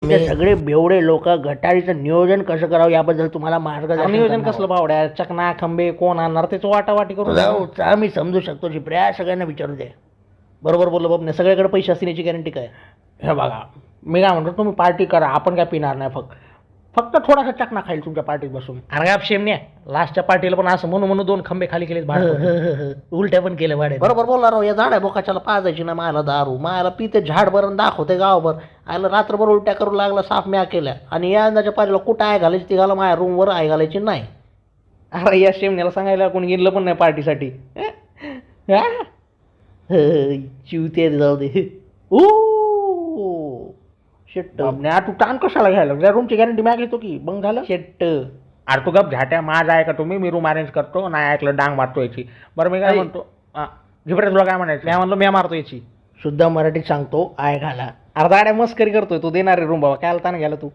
ते सगळे बेवडे लोक गटारीचं नियोजन कसं करावं याबद्दल तुम्हाला मार्गदर्शन नियोजन करणार कसलं बावड्या, चकना खंबे कोण आणणार त्याचं वाटावाटी करून जाऊ चा मी समजू शकतो जिप्र्या सगळ्यांना विचारू दे. बरोबर बोललो बाबा, सगळ्याकडे पैसे असतील याची गॅरंटी काय? हे बघा, मी काय म्हणतो, तुम्ही पार्टी करा, आपण काय पिणार नाही. फक्त थोडासा चकना खाईल तुमच्या पार्टीत बसून. अरे आप शेमण्या, लास्टच्या पार्टीला पण असं म्हणून 2 खंबे खाली केलेत भाडं. उलट्या पण केलं भाडे. बरोबर बोलला राव, या झाड आहे बोकाच्याला पाजायची ना मायला दारू, मायला पिते झाड भरून दाखवते गावभर, आयला रात्रभर उलट्या करू लागला, साफ म्या केल्या. आणि या अंदाच्या पारीला कुठं आहे घालायची ती घाला, माझ्या रूमवर आहे घालायची नाही. अरे या शेमण्याला सांगायला कोणी गेलं पण नाही पार्टीसाठी. चिवते जाऊ दे. शेट्ट तू टान कशाला घ्यायला? त्या रूमची गॅरंटी मी घेतो की मग झालं. शेट्ट अरे तू गप झाट्या, माझा आहे का तुम्ही, मी रूम अरेंज करतो, नाही ऐकलं डांग मारतो याची. बरं मी काय म्हणतो, झिपऱ्या तुला काय म्हणायचं? मी म्हणलो मी मारतो याची. शुद्ध मराठीत सांगतो, आय घाला. अर्धा मस्करी करतोय तू, देणार रे रूम बाबा, काय ताण घ्यायला तू.